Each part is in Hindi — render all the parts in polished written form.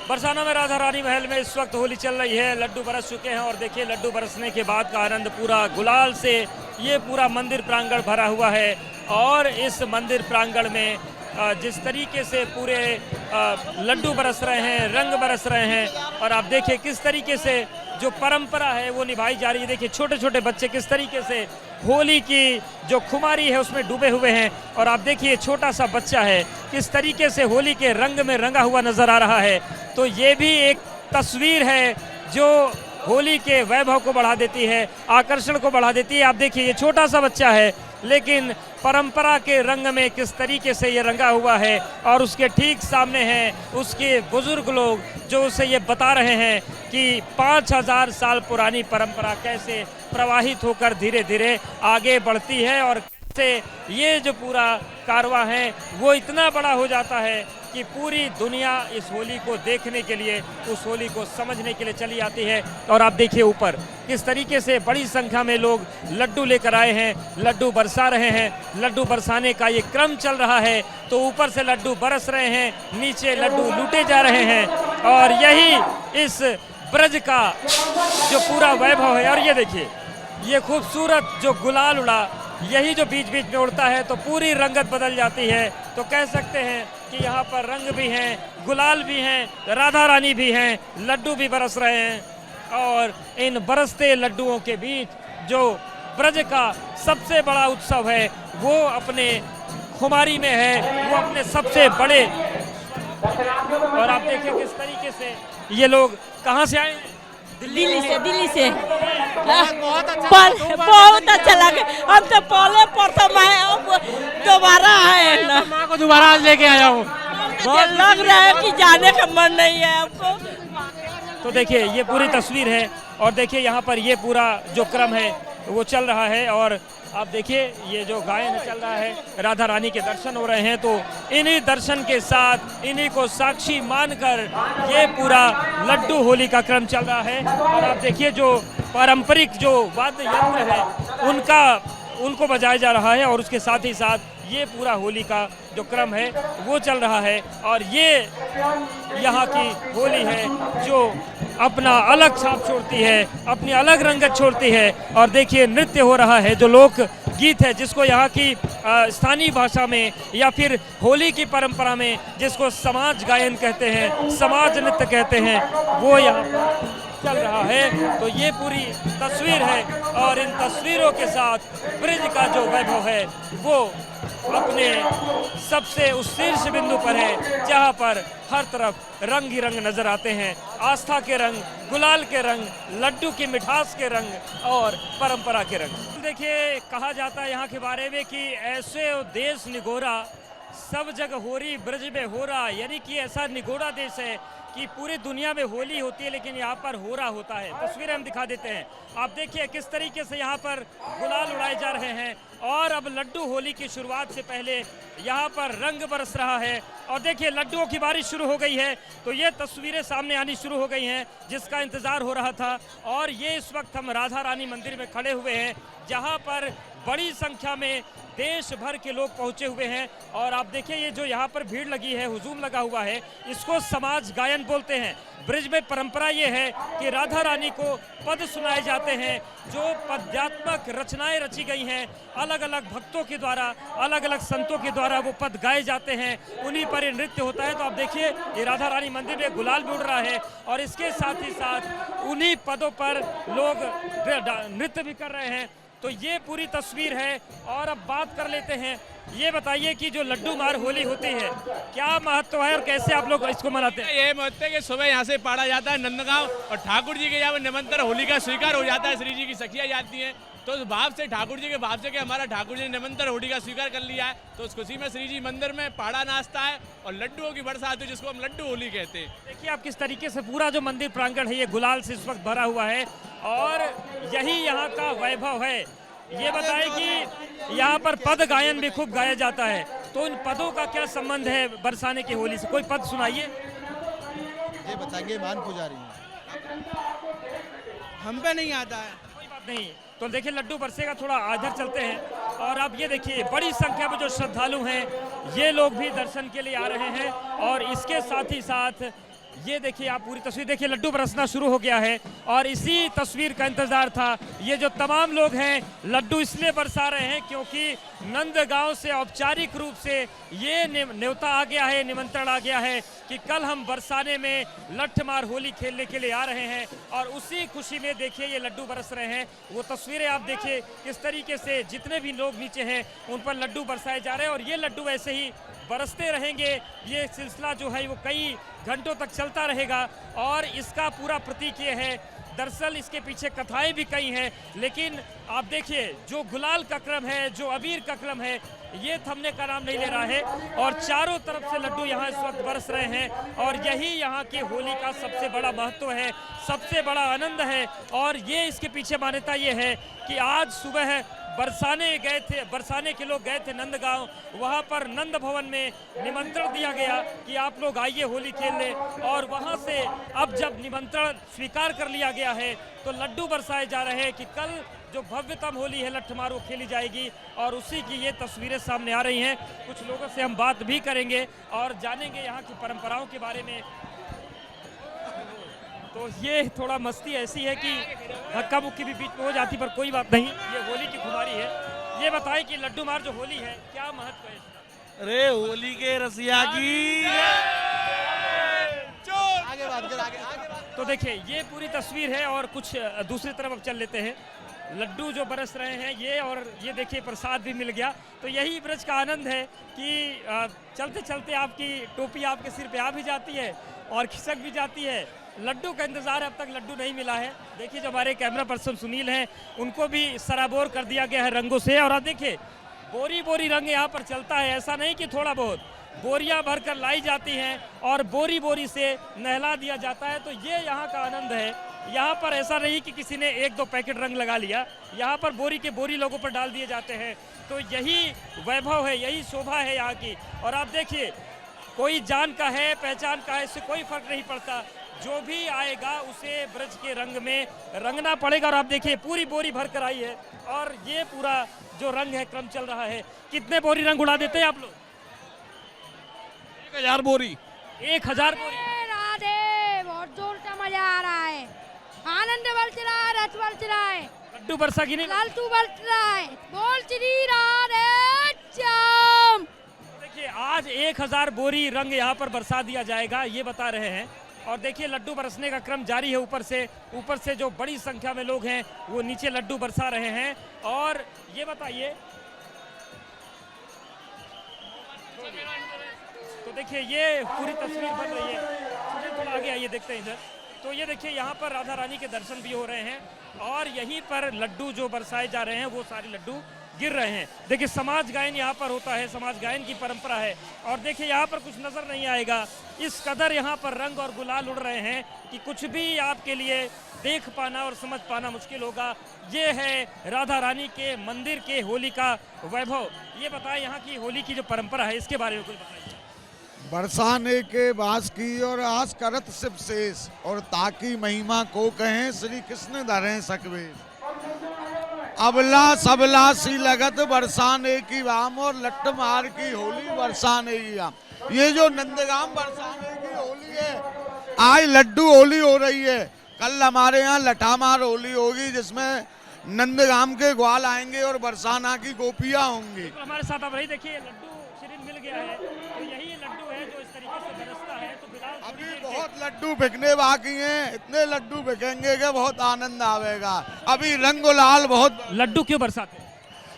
बरसाना में राधा रानी महल में इस वक्त होली चल रही है। लड्डू बरस चुके हैं और देखिए लड्डू बरसने के बाद का आनंद पूरा गुलाल से ये पूरा मंदिर प्रांगण भरा हुआ है। और इस मंदिर प्रांगण में जिस तरीके से पूरे लड्डू बरस रहे हैं, रंग बरस रहे हैं, और आप देखिए किस तरीके से जो परंपरा है वो निभाई जा रही है। देखिए छोटे छोटे बच्चे किस तरीके से होली की जो खुमारी है उसमें डूबे हुए हैं, और आप देखिए छोटा सा बच्चा है किस तरीके से होली के रंग में रंगा हुआ नजर आ रहा है। तो ये भी एक तस्वीर है जो होली के वैभव को बढ़ा देती है, आकर्षण को बढ़ा देती है। आप देखिए ये छोटा सा बच्चा है लेकिन परंपरा के रंग में किस तरीके से ये रंगा हुआ है, और उसके ठीक सामने हैं उसके बुजुर्ग लोग जो उसे ये बता रहे हैं कि 5000 साल पुरानी परंपरा कैसे प्रवाहित होकर धीरे धीरे आगे बढ़ती है, और कैसे ये जो पूरा कारवां है वो इतना बड़ा हो जाता है कि पूरी दुनिया इस होली को देखने के लिए, उस होली को समझने के लिए चली आती है। और आप देखिए ऊपर किस तरीके से बड़ी संख्या में लोग लड्डू लेकर आए हैं, लड्डू बरसा रहे हैं। लड्डू बरसाने का ये क्रम चल रहा है, तो ऊपर से लड्डू बरस रहे हैं, नीचे लड्डू लूटे जा रहे हैं, और यही इस ब्रज का जो पूरा वैभव है। और ये देखिए ये खूबसूरत जो गुलाल उड़ा, यही जो बीच बीच में उड़ता है तो पूरी रंगत बदल जाती है। तो कह सकते हैं कि यहाँ पर रंग भी हैं, गुलाल भी हैं, राधा रानी भी हैं, लड्डू भी बरस रहे हैं। और इन बरसते लड्डुओं के बीच जो ब्रज का सबसे बड़ा उत्सव है वो अपने खुमारी में है, वो अपने सबसे बड़े। और आप देखिए किस तरीके से ये लोग कहाँ से आए हैं, दिल्ली से बहुत अच्छा लगे। हम तो पहले प्रथम है, अब दोबारा है ना, माँ को दोबारा आज लेके आया हूँ। लग रहा है कि जाने का मन नहीं है आपको। तो देखिए ये पूरी तस्वीर है, और देखिए यहाँ पर ये पूरा जो क्रम है वो चल रहा है। और आप देखिए ये जो गायन चल रहा है, राधा रानी के दर्शन हो रहे हैं, तो इन्हीं दर्शन के साथ इन्हीं को साक्षी मानकर ये पूरा लड्डू होली का क्रम चल रहा है। और आप देखिए जो पारंपरिक जो वाद्य यंत्र है उनको बजाया जा रहा है, और उसके साथ ही साथ ये पूरा होली का जो क्रम है वो चल रहा है। और ये यहाँ की होली है जो अपना अलग छाप छोड़ती है, अपनी अलग रंगत छोड़ती है। और देखिए नृत्य हो रहा है, जो लोक गीत है जिसको यहाँ की स्थानीय भाषा में या फिर होली की परंपरा में जिसको समाज गायन कहते हैं, समाज नृत्य कहते हैं, वो यहाँ पर चल रहा है। तो ये पूरी तस्वीर है, और इन तस्वीरों के साथ ब्रज का जो वैभव है वो अपने सबसे उस शीर्ष बिंदु पर है जहाँ पर हर तरफ रंग ही रंग नजर आते हैं। आस्था के रंग, गुलाल के रंग, लड्डू की मिठास के रंग और परंपरा के रंग। देखिए कहा जाता है यहाँ के बारे में कि ऐसे देश निगोरा सब जगह होरी ब्रज में हो रहा, यानी कि ऐसा निगोरा देश है कि पूरी दुनिया में होली होती है लेकिन यहाँ पर हो रहा होता है। तस्वीरें हम दिखा देते हैं, आप देखिए किस तरीके से यहाँ पर गुलाल उड़ाए जा रहे हैं। और अब लड्डू होली की शुरुआत से पहले यहाँ पर रंग बरस रहा है, और देखिए लड्डुओं की बारिश शुरू हो गई है। तो ये तस्वीरें सामने आनी शुरू हो गई हैं जिसका इंतजार हो रहा था। और ये इस वक्त हम राधा रानी मंदिर में खड़े हुए हैं जहाँ पर बड़ी संख्या में देश भर के लोग पहुंचे हुए हैं। और आप देखिए ये जो यहाँ पर भीड़ लगी है, हुजूम लगा हुआ है, इसको समाज गायन बोलते हैं। ब्रज में परंपरा ये है कि राधा रानी को पद सुनाए जाते हैं, जो पद्यात्मक रचनाएं रची गई हैं, अलग अलग भक्तों के द्वारा, अलग अलग संतों के द्वारा वो पद गाए जाते हैं, उन्हीं पर ये नृत्य होता है। तो आप देखिए ये राधा रानी मंदिर में गुलाल भी उड़ रहा है, और इसके साथ ही साथ उन्हीं पदों पर लोग नृत्य भी कर रहे हैं। तो ये पूरी तस्वीर है। और अब बात कर लेते हैं, ये बताइए कि जो लड्डू मार होली होती है क्या महत्व है और कैसे आप लोग इसको मनाते हैं? ये महत्व है कि सुबह यहाँ से पाड़ा जाता है नंदगांव, और ठाकुर जी के यहाँ निमंत्रण होली का स्वीकार हो जाता है, श्री जी की सखियाँ जाती हैं। तो उस भाव से ठाकुर जी के भाव से कि हमारा ठाकुर जी ने निमंत्रण होली का स्वीकार कर लिया है, तो उस खुशी में श्री जी मंदिर में पाड़ा नाचता है और लड्डुओं की बरसात है जिसको हम लड्डू होली कहते हैं। देखिए आप किस तरीके से पूरा जो मंदिर प्रांगण है ये गुलाल से इस वक्त भरा हुआ है, और यही यहाँ का वैभव है। ये बताएं कि यहाँ पर पद गायन भी खूब गाया जाता है, तो इन पदों का क्या संबंध है बरसाने की होली से? कोई पद सुनाइए। ये बताएंगे मान पुजारी, हम पे नहीं आता है। कोई बात नहीं, तो देखिए लड्डू बरसेगा, थोड़ा इधर चलते हैं। और अब ये देखिए बड़ी संख्या में जो श्रद्धालु हैं ये लोग भी दर्शन के लिए आ रहे हैं, और इसके साथ ही साथ ये देखिए आप पूरी तस्वीर देखिए, लड्डू बरसना शुरू हो गया है और इसी तस्वीर का इंतजार था। ये जो तमाम लोग हैं लड्डू इसलिए बरसा रहे हैं क्योंकि नंदगांव से औपचारिक रूप से ये न्योता आ गया है, निमंत्रण आ गया है कि कल हम बरसाने में लठमार होली खेलने के लिए आ रहे हैं और उसी खुशी में देखिए ये लड्डू बरस रहे हैं। वो तस्वीरें आप देखिए किस तरीके से जितने भी लोग नीचे हैं उन पर लड्डू बरसाए जा रहे हैं और ये लड्डू ऐसे ही बरसते रहेंगे। ये सिलसिला जो है वो कई घंटों तक चलता रहेगा और इसका पूरा प्रतीक ये है। दरअसल इसके पीछे कथाएं भी कई हैं, लेकिन आप देखिए जो गुलाल का क्रम है, जो अबीर का क्रम है, ये थमने का नाम नहीं ले रहा है और चारों तरफ से लड्डू यहाँ इस वक्त बरस रहे हैं और यही यहाँ की होली का सबसे बड़ा महत्व है, सबसे बड़ा आनंद है। और ये इसके पीछे मान्यता ये है कि आज सुबह बरसाने के लोग गए थे नंदगांव, वहां पर नंद भवन में निमंत्रण दिया गया कि आप लोग आइए होली खेल लें और वहां से अब जब निमंत्रण स्वीकार कर लिया गया है तो लड्डू बरसाए जा रहे हैं कि कल जो भव्यतम होली है लठमार वो खेली जाएगी और उसी की ये तस्वीरें सामने आ रही हैं। कुछ लोगों से हम बात भी करेंगे और जानेंगे यहाँ की परंपराओं के बारे में। तो ये थोड़ा मस्ती ऐसी है कि धक्का मुक्की भी बीच में हो जाती, पर कोई बात नहीं, ये होली की खुमारी है। ये बताएं कि लड्डू मार जो होली है क्या महत्व है इसका? अरे होली के रसिया की आगे बात कर, आगे बात। तो देखिए ये पूरी तस्वीर है और कुछ दूसरी तरफ अब चल लेते हैं। लड्डू जो बरस रहे हैं ये, और ये देखिए प्रसाद भी मिल गया। तो यही ब्रज का आनंद है कि चलते चलते आपकी टोपी आपके सिर पे आ भी जाती है और खिसक भी जाती है। लड्डू का इंतजार है, अब तक लड्डू नहीं मिला है। देखिए जो हमारे कैमरा पर्सन सुनील हैं उनको भी सराबोर कर दिया गया है रंगों से और आप देखिए बोरी बोरी रंग यहाँ पर चलता है। ऐसा नहीं कि थोड़ा बहुत, बोरियां भरकर लाई जाती हैं और बोरी बोरी से नहला दिया जाता है। तो ये यहाँ का आनंद है। यहाँ पर ऐसा नहीं कि किसी ने एक दो पैकेट रंग लगा लिया, यहाँ पर बोरी के बोरी लोगों पर डाल दिए जाते हैं। तो यही वैभव है, यही शोभा है यहाँ की। और आप देखिए कोई जान का है, पहचान का है, इससे कोई फर्क नहीं पड़ता, जो भी आएगा उसे ब्रज के रंग में रंगना पड़ेगा। और आप देखिए पूरी बोरी भर कर आई है और ये पूरा जो रंग है क्रम चल रहा है। कितने बोरी रंग उड़ा देते हैं आप लोग? 1000 बोरी। 1000 बोरी। राधे, बहुत जोर का मजा आ रहा है, आनंद बरस रहा है, रस बरस रहा है, लड्डू बरसा की नहीं, लालटू बरस रहा है। बोल श्री राधे श्याम। देखिए आज 1000 बोरी रंग यहाँ पर बरसा दिया जाएगा, ये बता रहे हैं। और देखिए लड्डू बरसने का क्रम जारी है। ऊपर से जो बड़ी संख्या में लोग हैं वो नीचे लड्डू बरसा रहे हैं। और ये बताइए, तो देखिए ये पूरी तस्वीर बन रही है। थोड़ा आगे आइए, देखते हैं इधर। तो ये देखिए यहाँ पर राधा रानी के दर्शन भी हो रहे हैं और यहीं पर लड्डू जो बरसाए जा रहे हैं वो सारे लड्डू गिर रहे हैं। देखिए समाज गायन यहाँ पर होता है, समाज गायन की परंपरा है। और देखिए यहाँ पर कुछ नजर नहीं आएगा, इस कदर यहाँ पर रंग और गुलाल उड़ रहे हैं कि कुछ भी आपके लिए देख पाना और समझ पाना मुश्किल होगा। ये है राधा रानी के मंदिर के होली का वैभव। ये बताएं यहाँ की होली की जो परंपरा है इसके बारे में कुछ बताइए। बरसाने के बास की और आस करत शिव शेष, और ताकि महिमा को कहें श्री कृष्ण धरें सकवे। अबला सबला सी लगत बरसाने की वाम, और लट्ट मार की होली बरसाने की वाम। ये जो नंदगाम बरसाने की होली है, आज लड्डू होली हो रही है, कल हमारे यहाँ लठामार होली होगी जिसमें नंदगाम के ग्वाल आएंगे और बरसाना की गोपियां होंगी। तो हमारे साथ अब रही देखिए लड्डू शिरीन मिल गया है, तो यही लड्डू है जो इस तरीके से बरसता है। तो फिलहाल अभी बहुत लड्डू बिकने बाकी हैं, इतने लड्डू बिकेंगे कि बहुत आनंद आवेगा। अभी रंग गुलाल बहुत। लड्डू क्यों बरसाते हैं?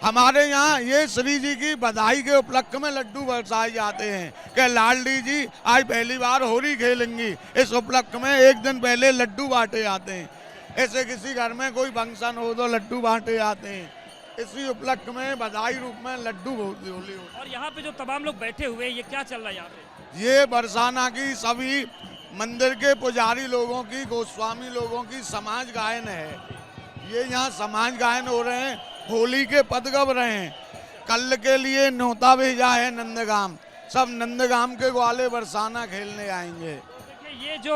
हमारे यहाँ ये श्री जी की बधाई के उपलक्ष्य में लड्डू बरसाए जाते हैं कि लाडली जी आज पहली बार होली खेलेंगी। इस उपलक्ष्य में एक दिन पहले लड्डू बांटे जाते हैं। ऐसे किसी घर में कोई फंक्शन हो तो लड्डू बांटे जाते हैं। इसी उपलक्ष्य में बधाई रूप में लड्डू होली हो। और यहाँ पे जो तमाम लोग बैठे हुए हैं, ये क्या चल रहा है यहाँ पे? ये बरसाना की सभी मंदिर के पुजारी लोगों की, गोस्वामी लोगों की समाज गायन है। ये यहाँ समाज गायन हो रहे हैं, होली के पद गब रहे हैं। कल के लिए न्योता भेजा है नंदगाम, सब नंदगाम के ग्वाले बरसाना खेलने आएंगे। ये जो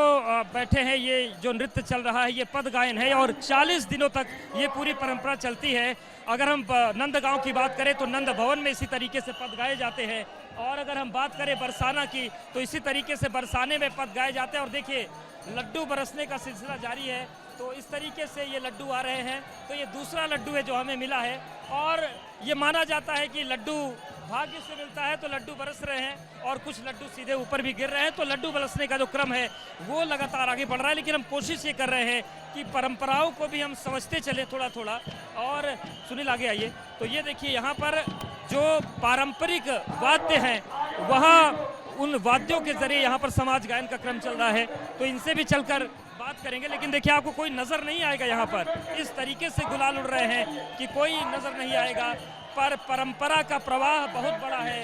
बैठे हैं, ये जो नृत्य चल रहा है ये पद गायन है और 40 दिनों तक ये पूरी परंपरा चलती है। अगर हम नंदगांव की बात करें तो नंद भवन में इसी तरीके से पद गाए जाते हैं। और अगर हम बात करें बरसाना की तो इसी तरीके से बरसाने में पद गाए जाते हैं। और देखिए लड्डू बरसने का सिलसिला जारी है, तो इस तरीके से ये लड्डू आ रहे हैं। तो ये दूसरा लड्डू है जो हमें मिला है और ये माना जाता है कि लड्डू भाग्य से मिलता है, तो लड्डू बरस रहे हैं और कुछ लड्डू सीधे ऊपर भी गिर रहे हैं। तो लड्डू बरसने का जो क्रम है वो लगातार आगे बढ़ रहा है, लेकिन हम कोशिश ये कर रहे हैं कि परंपराओं को भी हम समझते चले थोड़ा थोड़ा। और सुनील आगे आइए। तो ये देखिए यहाँ पर जो पारंपरिक वाद्य हैं वहाँ उन वाद्यों के जरिए यहाँ पर समाज गायन का क्रम चल रहा है, तो इनसे भी चलकर बात करेंगे। लेकिन देखिए आपको कोई नजर नहीं आएगा, यहाँ पर इस तरीके से गुलाल उड़ रहे हैं कि कोई नजर नहीं आएगा, पर परंपरा का प्रवाह बहुत बड़ा है।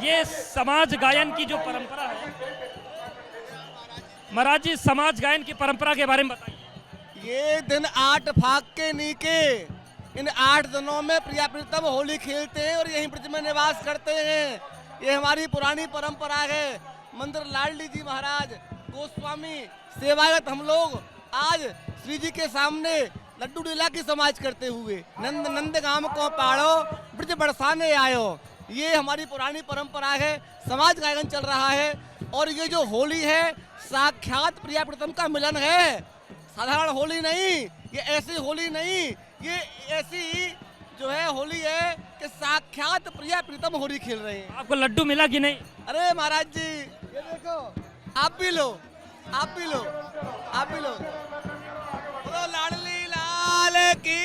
ये समाज गायन की जो परंपरा है, महाराज जी समाज गायन की परंपरा के बारे में बताइए। ये दिन 8 फाग के नीके, इन 8 दिनों में प्रिया प्रीतम होली खेलते हैं और यहीं ब्रज में निवास करते हैं। ये हमारी पुरानी परंपरा है। मंदिर लाडली जी महाराज गोस्वामी सेवायत हम लोग आज श्री जी के सामने लड्डू लीला की समाज करते हुए नंद नंद गाम को पाड़ो ब्रज बरसाने आयो, ये हमारी पुरानी परंपरा है। समाज गायन चल रहा है और ये जो होली है साक्षात प्रिया प्रीतम का मिलन है, साधारण होली नहीं, ये ऐसी होली नहीं, ये ऐसी जो है होली है कि साक्षात प्रिया प्रीतम होली खेल रहे हैं। आपको लड्डू मिला कि नहीं? अरे महाराज जी ये देखो, आप भी लो, आप भी लो, आप भी लो। बोलो लाडली लाल की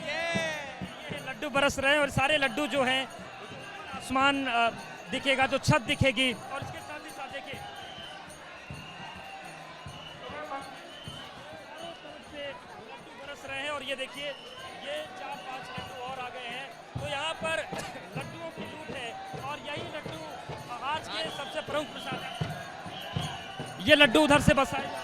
ये लड्डू बरस रहे हैं और सारे लड्डू जो हैं आसमान दिखेगा, जो छत दिखेगी और इसके साथ ही साथ देखिए लड्डू बरस रहे हैं। और ये देखिए ये 4-5 लड्डू और आ गए हैं, तो यहाँ पर लड्डुओं की लूट है और यही लड्डू आज के सबसे प्रमुख प्रसाद है। ये लड्डू उधर से बसाए जा रहे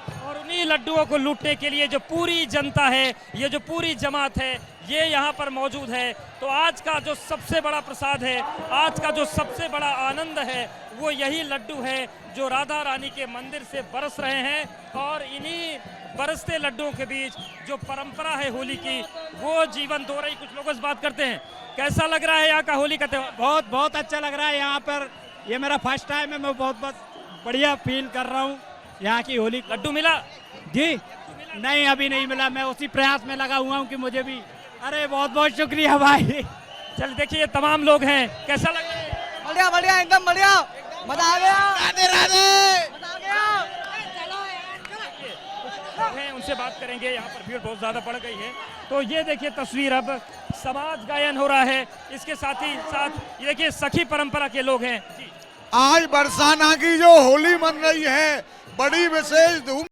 हैं और उन्हीं लड्डुओं को लूटने के लिए जो पूरी जनता है, ये जो पूरी जमात है, ये यहाँ पर मौजूद है। तो आज का जो सबसे बड़ा प्रसाद है, आज का जो सबसे बड़ा आनंद है, वो यही लड्डू है जो राधा रानी के मंदिर से बरस रहे हैं। और इन्हीं बरसते लड्डुओं के बीच जो परंपरा है होली की, वो जीवन दो रही। कुछ लोग इस बात करते हैं, कैसा लग रहा है यहाँ का होली का त्योहार? बहुत बहुत अच्छा लग रहा है यहाँ पर। ये मेरा फर्स्ट टाइम है, मैं बहुत बढ़िया फील कर रहा हूँ यहाँ की होली। लड्डू मिला जी? नहीं, अभी नहीं मिला, मैं उसी प्रयास में लगा हुआ हूँ कि मुझे भी। अरे बहुत बहुत शुक्रिया भाई। चल देखिए तमाम लोग हैं, कैसा लग रहा है? बढ़िया बढ़िया एकदम बढ़िया, मजा आ गया। राधे राधे, मजा आ गया। हैं उनसे बात करेंगे। यहाँ पर भीड़ बहुत ज्यादा बढ़ गई है। तो ये देखिए तस्वीर, अब समाज गायन हो रहा है, इसके साथ ही साथ ये देखिए सखी परंपरा के लोग हैं। आज बरसाना की जो होली मन रही है बड़ी विशेष धूम